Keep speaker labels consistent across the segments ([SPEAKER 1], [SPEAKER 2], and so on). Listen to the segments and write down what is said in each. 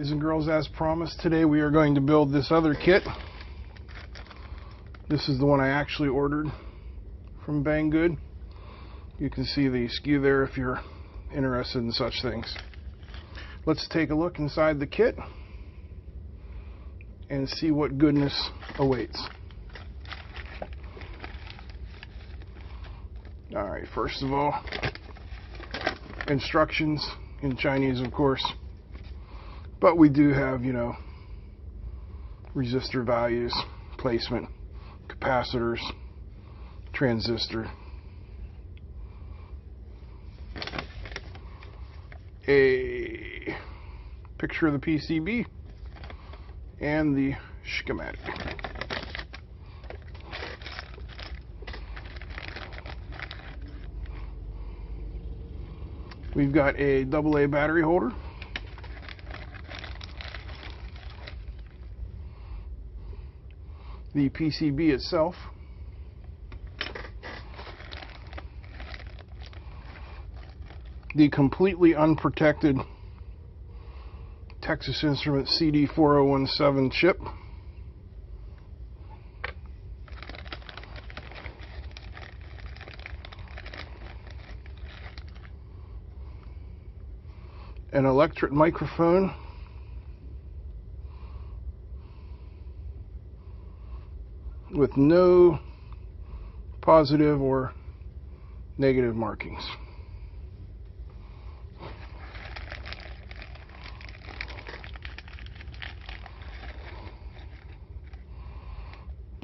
[SPEAKER 1] Boys and girls, as promised, today we are going to build this other kit. This is the one I actually ordered from Banggood. You can see the SKU there if you're interested in such things. Let's take a look inside the kit and see what goodness awaits. Alright, first of all, instructions in Chinese, of course. But we do have, you know, resistor values, placement, capacitors, transistor, a picture of the PCB, and the schematic. We've got a AA battery holder, the PCB itself, the completely unprotected Texas Instruments CD4017 chip, an electret microphone, with no positive or negative markings.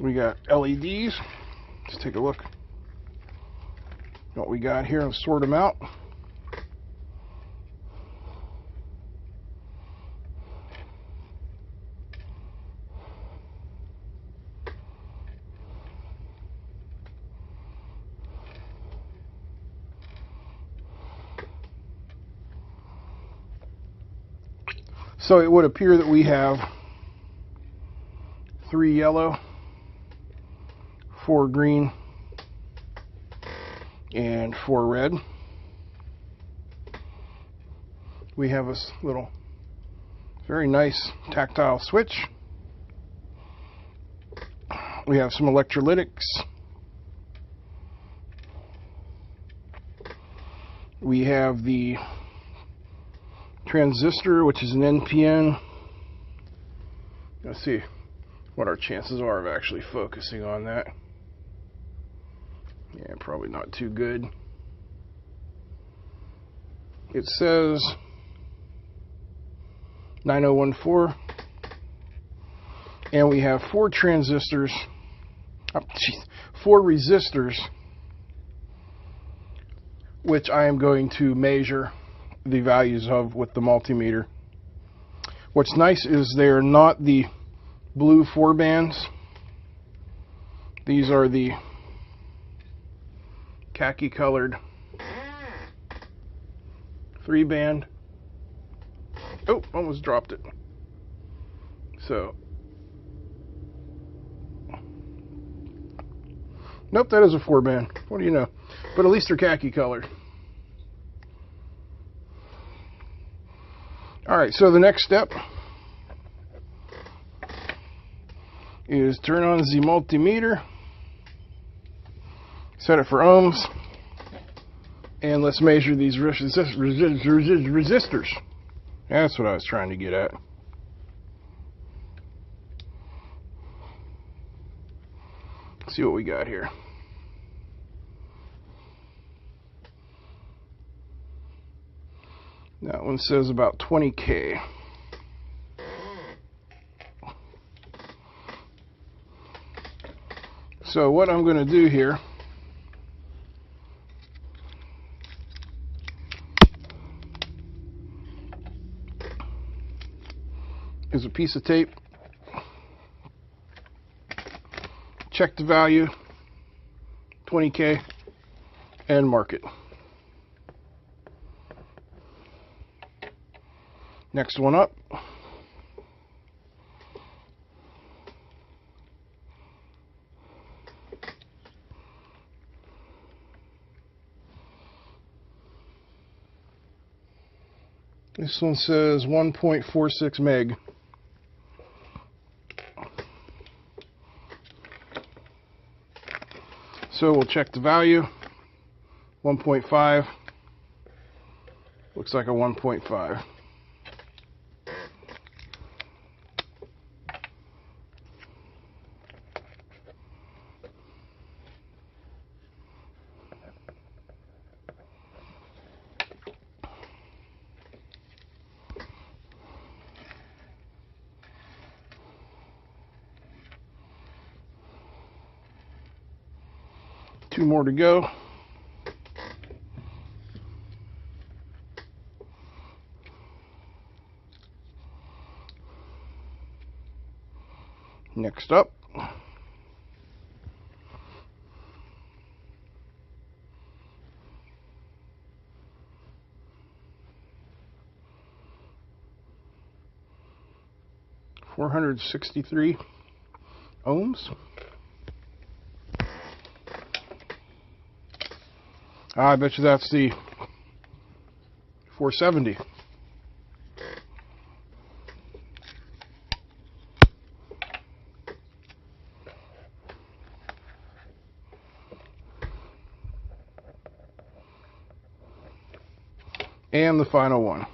[SPEAKER 1] We got LEDs. Let's take a look at what we got here and sort them out. So it would appear that we have 3 yellow, 4 green, and 4 red. We have a little very nice tactile switch. We have some electrolytics. We have the transistor, which is an NPN. Let's see what our chances are of actually focusing on that. Yeah, probably not too good. It says 9014, and we have 4 transistors, 4 resistors, which I am going to measure the values of with the multimeter. What's nice is they're not the blue 4 bands. These are the khaki colored 3 band. Oh, almost dropped it. So, nope, that is a 4 band. What do you know? But at least they're khaki colored. Alright, so the next step is turn on the multimeter, set it for ohms, and let's measure these resistors. That's what I was trying to get at. Let's see what we got here. That one says about 20K. So what I'm going to do here is a piece of tape, check the value, 20K, and mark it. Next one up. This one says 1.46 meg. So we'll check the value. 1.5. Looks like a 1.5. Two more to go. Next up, $463 ohms. I bet you that's the 470. And the final one.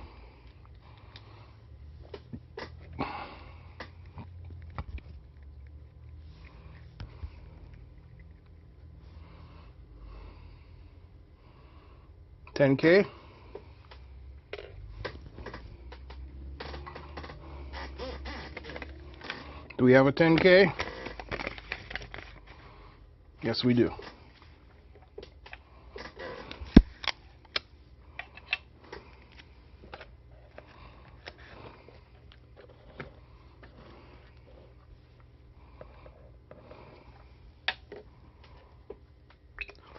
[SPEAKER 1] $10K. Do we have a 10K? Yes, we do.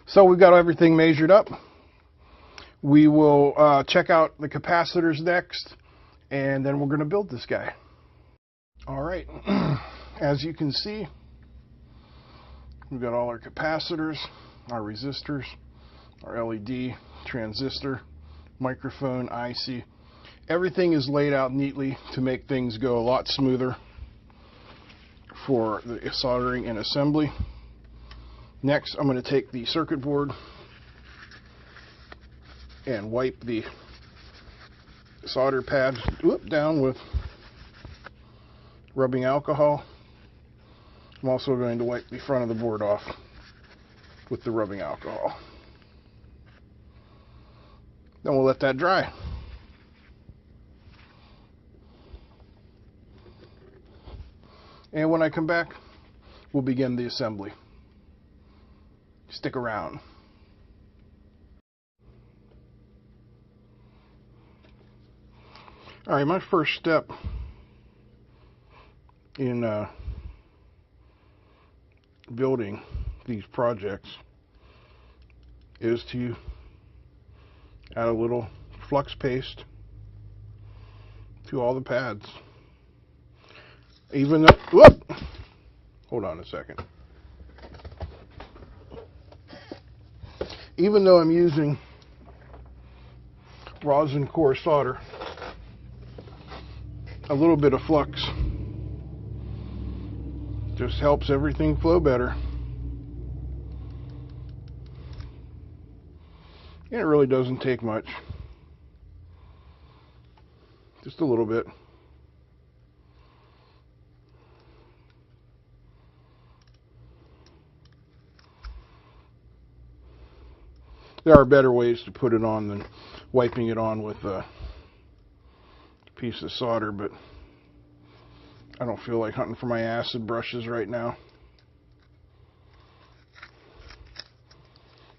[SPEAKER 1] So we've got everything measured up. We will check out the capacitors next, and then we're going to build this guy. All right, as you can see, we've got all our capacitors, our resistors, our LED, transistor, microphone, IC. Everything is laid out neatly to make things go a lot smoother for the soldering and assembly. Next, I'm going to take the circuit board and wipe the solder pad down with rubbing alcohol. I'm also going to wipe the front of the board off with the rubbing alcohol. Then we'll let that dry. And when I come back, we'll begin the assembly. Stick around. All right, my first step in building these projects is to add a little flux paste to all the pads. Even though, whoop, hold on a second. Even though I'm using rosin core solder, a little bit of flux just helps everything flow better. And it really doesn't take much. Just a little bit. There are better ways to put it on than wiping it on with a piece of solder, but I don't feel like hunting for my acid brushes right now.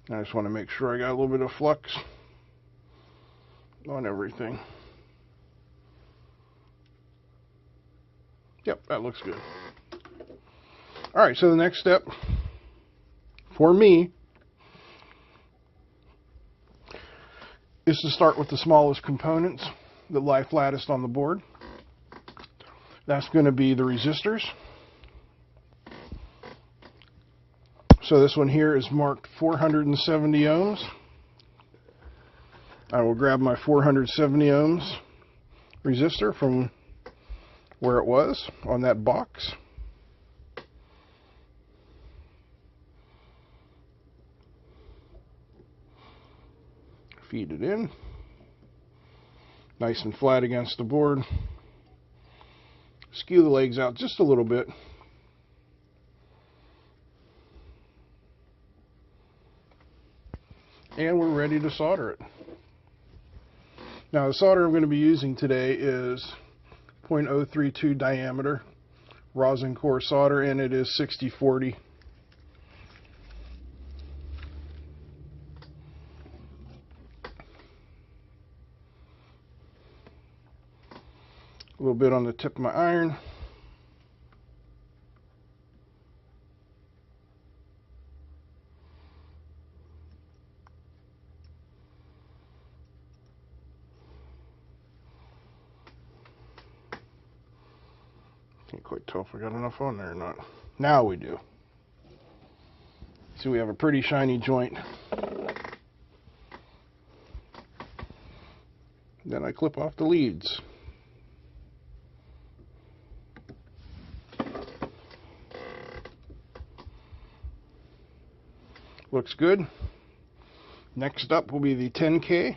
[SPEAKER 1] I just want to make sure I got a little bit of flux on everything. Yep, that looks good. Alright, so the next step for me is to start with the smallest components that lie flattest on the board. That's going to be the resistors. So this one here is marked 470 ohms. I will grab my 470 ohms resistor from where it was on that box. Feed it in. Nice and flat against the board. Skew the legs out just a little bit. And we're ready to solder it. Now the solder I'm going to be using today is 0.032 diameter rosin core solder, and it is 6040. A little bit on the tip of my iron. Can't quite tell if I got enough on there or not. Now we do. See, we have a pretty shiny joint. Then I clip off the leads. Looks good. Next up will be the 10K.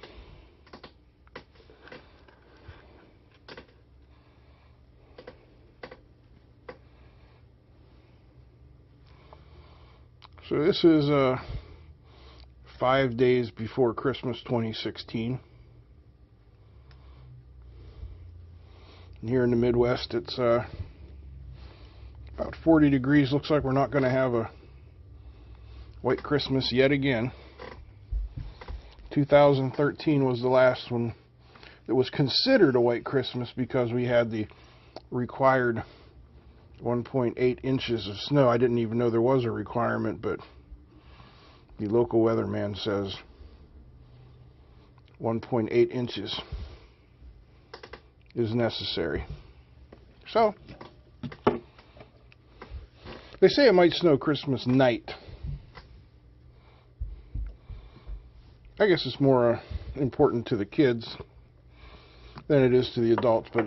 [SPEAKER 1] So this is 5 days before Christmas 2016. And here in the Midwest, it's about 40 degrees. Looks like we're not going to have a white Christmas yet again. 2013 was the last one that was considered a white Christmas because we had the required 1.8 inches of snow. I didn't even know there was a requirement, but the local weatherman says 1.8 inches is necessary. So, they say it might snow Christmas night. I guess it's more important to the kids than it is to the adults, but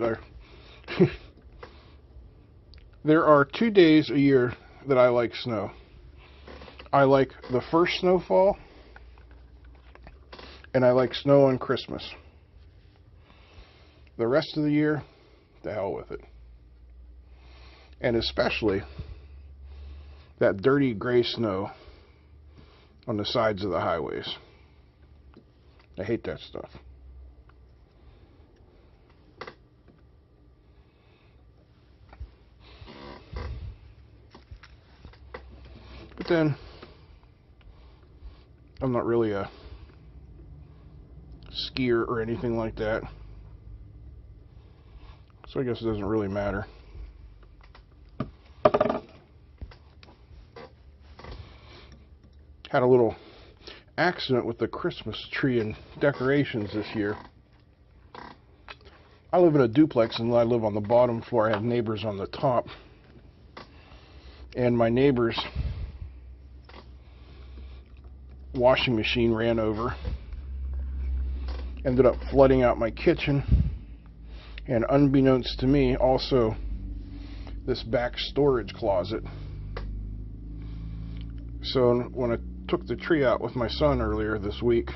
[SPEAKER 1] there are 2 days a year that I like snow. I like the first snowfall, and I like snow on Christmas. The rest of the year, the hell with it. And especially that dirty gray snow on the sides of the highways. I hate that stuff. But then, I'm not really a skier or anything like that, so I guess it doesn't really matter. Had a little accident with the Christmas tree and decorations this year. I live in a duplex and I live on the bottom floor. I have neighbors on the top, and my neighbor's washing machine ran over, ended up flooding out my kitchen, and unbeknownst to me, also this back storage closet. So when I took the tree out with my son earlier this week,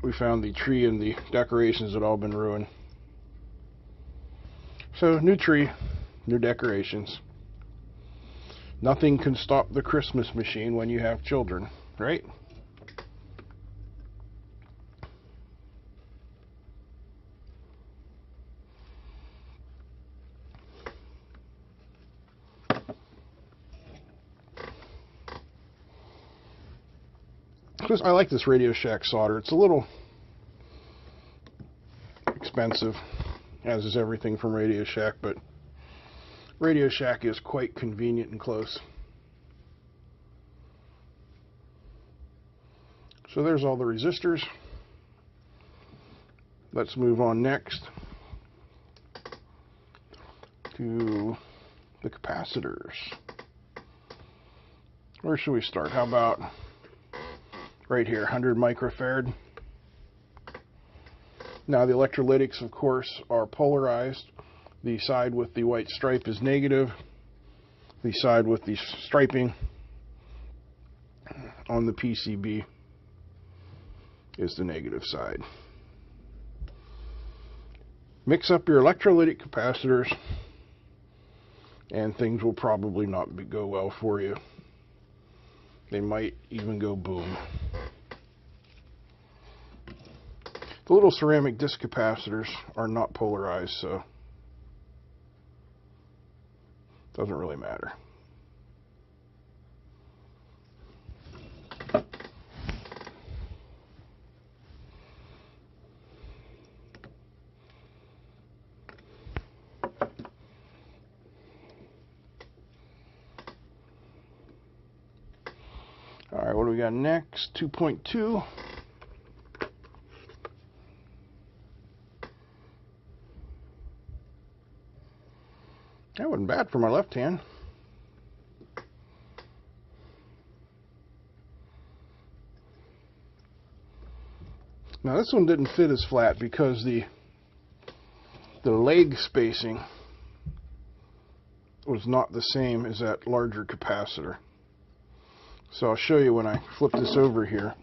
[SPEAKER 1] we found the tree and the decorations had all been ruined. So new tree, new decorations. Nothing can stop the Christmas machine when you have children, right? I like this Radio Shack solder. It's a little expensive, as is everything from Radio Shack, but Radio Shack is quite convenient and close. So there's all the resistors. Let's move on next to the capacitors. Where should we start? How about right here, 100 microfarad. Now the electrolytics, of course, are polarized. The side with the white stripe is negative. The side with the striping on the PCB is the negative side. Mix up your electrolytic capacitors and things will probably not go well for you. They might even go boom. The little ceramic disc capacitors are not polarized, so it doesn't really matter. All right, what do we got next? 2.2. That wasn't bad for my left hand. Now this one didn't fit as flat because the leg spacing was not the same as that larger capacitor. So I'll show you when I flip this over here.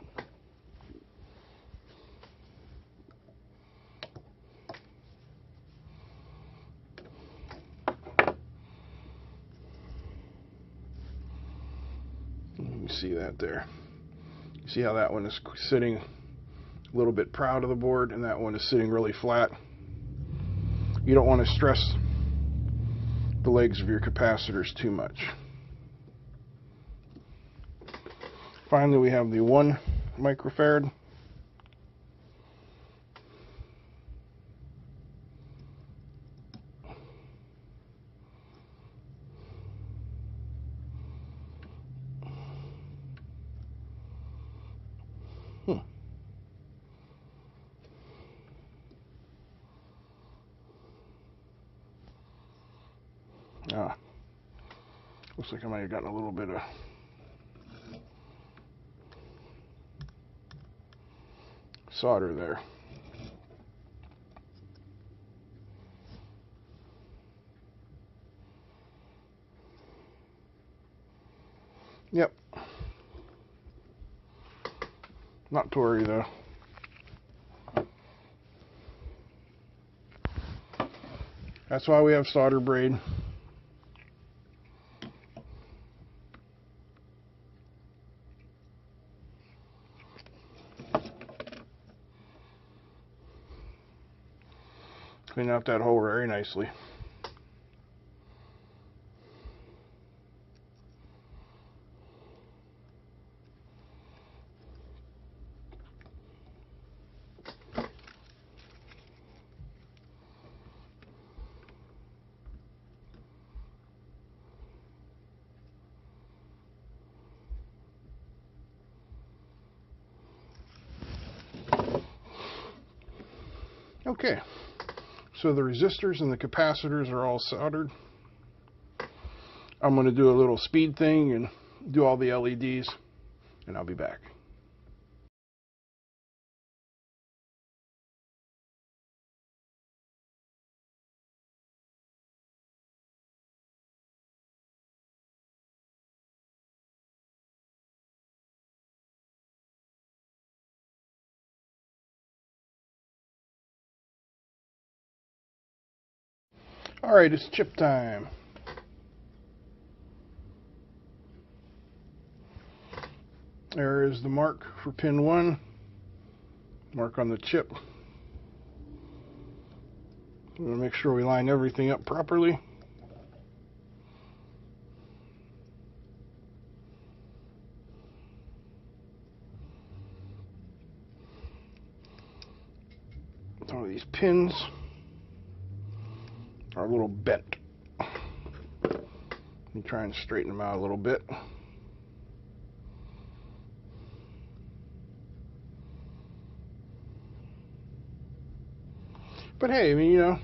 [SPEAKER 1] You see that there. You see how that one is sitting a little bit proud of the board and that one is sitting really flat. You don't want to stress the legs of your capacitors too much. Finally, we have the 1 microfarad. Looks like I might have gotten a little bit of solder there. Yep. Not to worry though. That's why we have solder braid. Clean out that hole very nicely. Okay, so the resistors and the capacitors are all soldered. I'm going to do a little speed thing and do all the LEDs, and I'll be back. All right, it's chip time. There is the mark for pin 1, mark on the chip. I'm going to make sure we line everything up properly. Some of these pins are a little bent. Let me try and straighten them out a little bit. But hey, I mean, you know,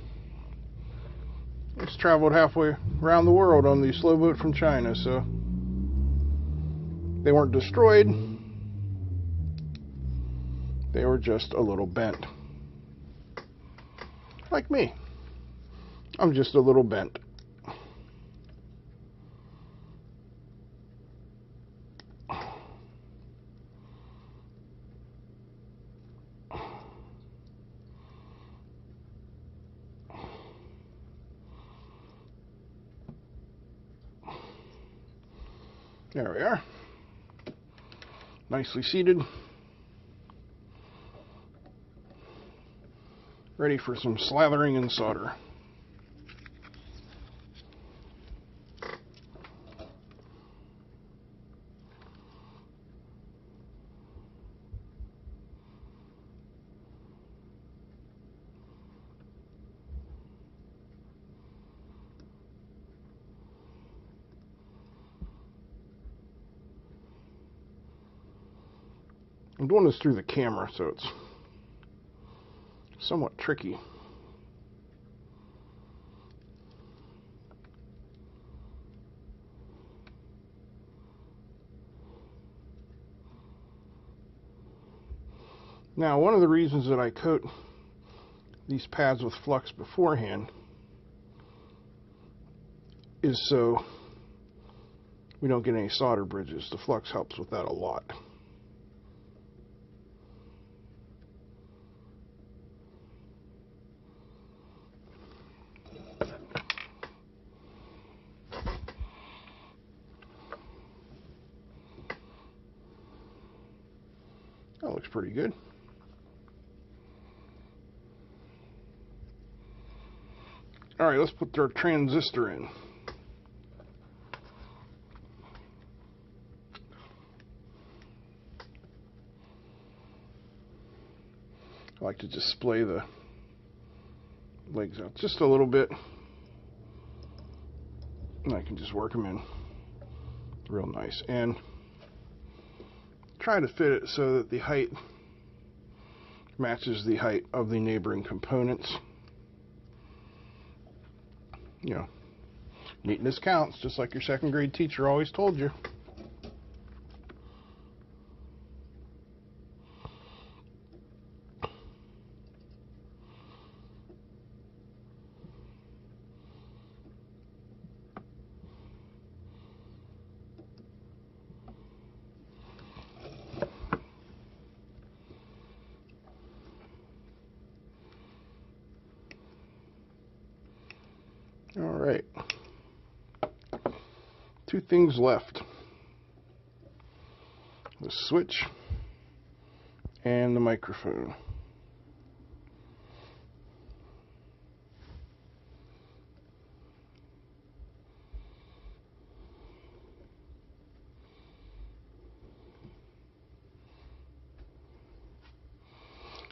[SPEAKER 1] it's traveled halfway around the world on the slow boat from China, so they weren't destroyed. They were just a little bent. like me. I'm just a little bent. There we are. Nicely seated. Ready for some slathering and solder. I'm doing this through the camera, so it's somewhat tricky. Now, one of the reasons that I coat these pads with flux beforehand is so we don't get any solder bridges. The flux helps with that a lot. That looks pretty good. All right, let's put our transistor in. I like to display the legs out just a little bit, and I can just work them in real nice and try to fit it so that the height matches the height of the neighboring components. You know, neatness counts, just like your second grade teacher always told you. All right, two things left: the switch and the microphone.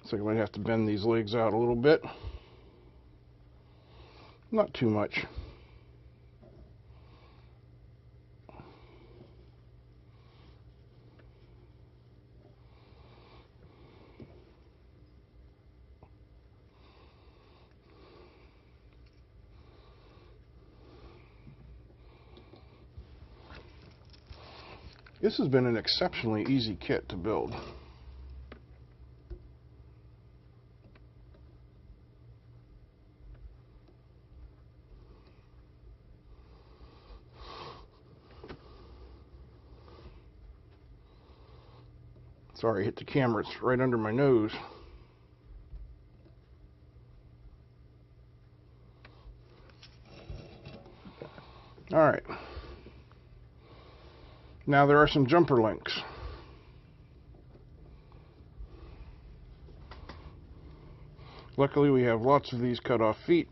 [SPEAKER 1] So you might have to bend these legs out a little bit. Not too much. This has been an exceptionally easy kit to build. Sorry, I hit the camera, it's right under my nose. All right. Now there are some jumper links. Luckily we have lots of these cut off feet.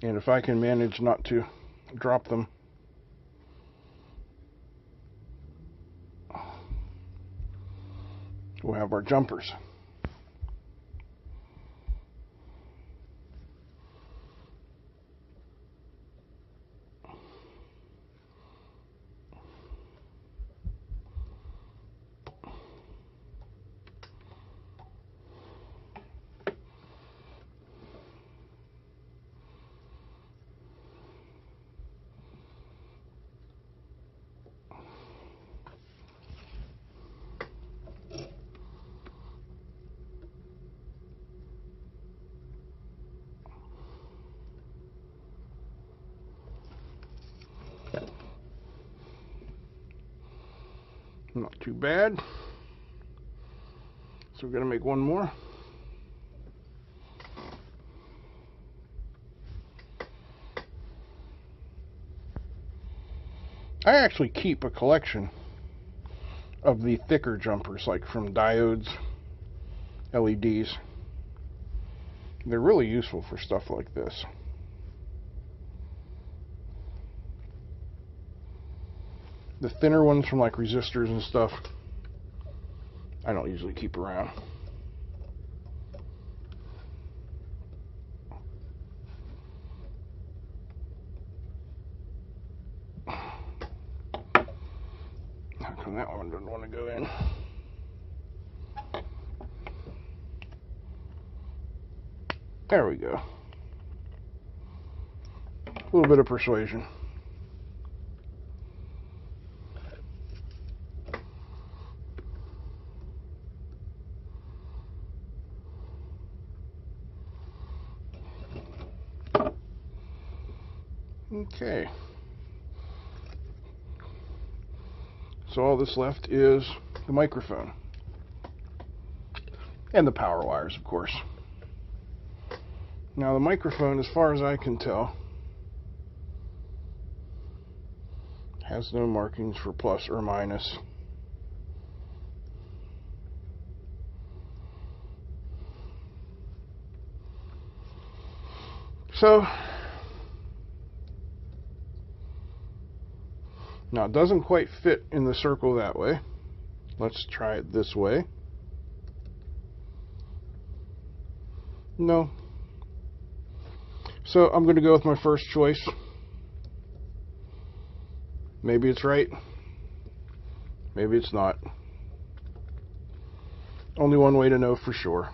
[SPEAKER 1] And if I can manage not to drop them, we'll have our jumpers. Not too bad. So we're going to make one more. I actually keep a collection of the thicker jumpers, like from diodes, LEDs. They're really useful for stuff like this. The thinner ones from like resistors and stuff, I don't usually keep around. How come that one doesn't want to go in? There we go. A little bit of persuasion. Okay. So all that's left is the microphone. And the power wires, of course. Now the microphone, as far as I can tell, has no markings for plus or minus. So, now it doesn't quite fit in the circle that way. Let's try it this way. No. So I'm going to go with my first choice. Maybe it's right. Maybe it's not. Only one way to know for sure.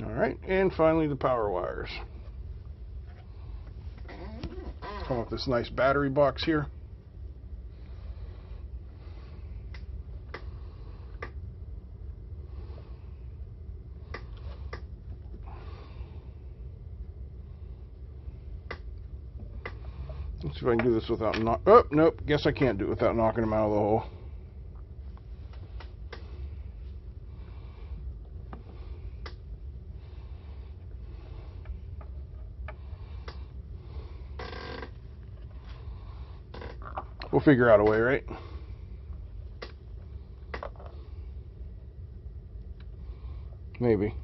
[SPEAKER 1] Alright, and finally the power wires. Come with this nice battery box here. Let's see if I can do this without oh, nope, guess I can't do it without knocking them out of the hole. We'll figure out a way, right? Maybe.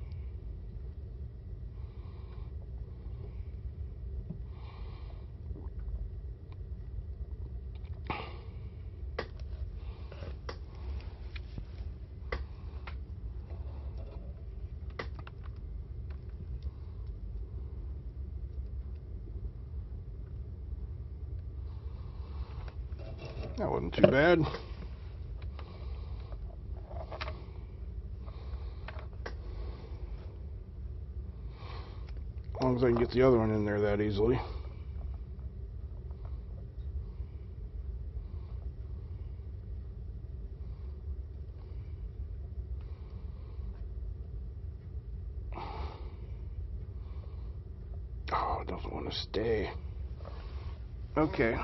[SPEAKER 1] That wasn't too bad. As long as I can get the other one in there that easily. Oh, it doesn't want to stay. Okay.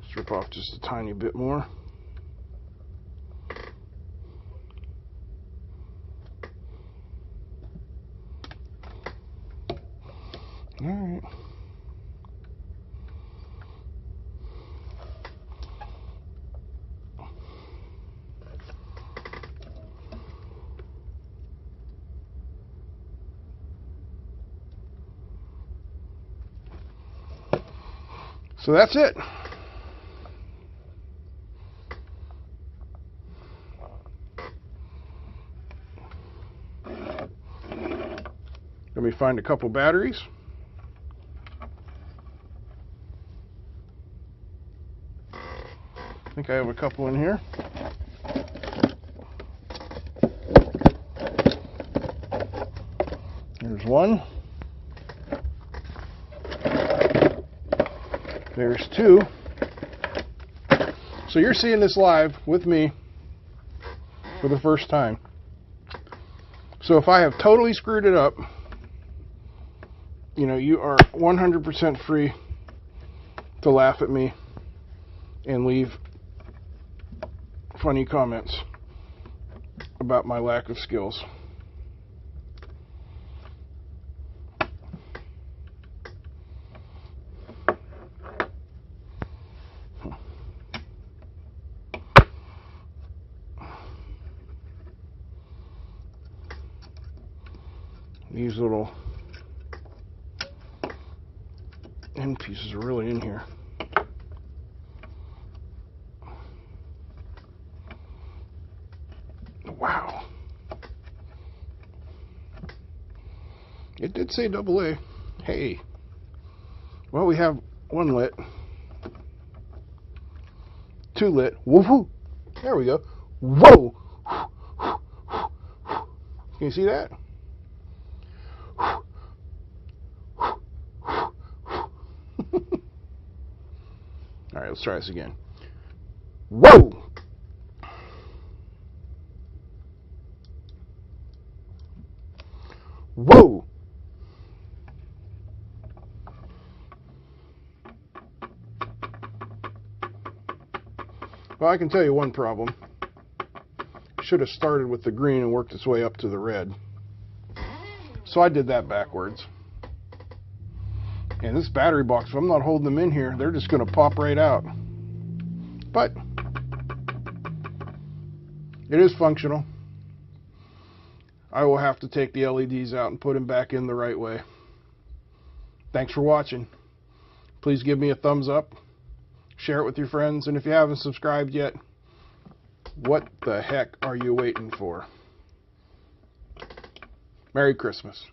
[SPEAKER 1] Strip off just a tiny bit more. All right. So that's it. Let me find a couple batteries. I think I have a couple in here. There's one. There's two. So you're seeing this live with me for the first time. So if I have totally screwed it up, you know, you are 100% free to laugh at me and leave funny comments about my lack of skills. These little end pieces are really in here. Wow. It did say AA. Hey. Well, we have one lit. Two lit. Woohoo! There we go. Whoa! Can you see that? All right, let's try this again. Whoa! Whoa! Well, I can tell you one problem. Should have started with the green and worked its way up to the red. So I did that backwards. And this battery box, if I'm not holding them in here, they're just going to pop right out. But it is functional. I will have to take the LEDs out and put them back in the right way. Thanks for watching. Please give me a thumbs up. Share it with your friends. And if you haven't subscribed yet, what the heck are you waiting for? Merry Christmas.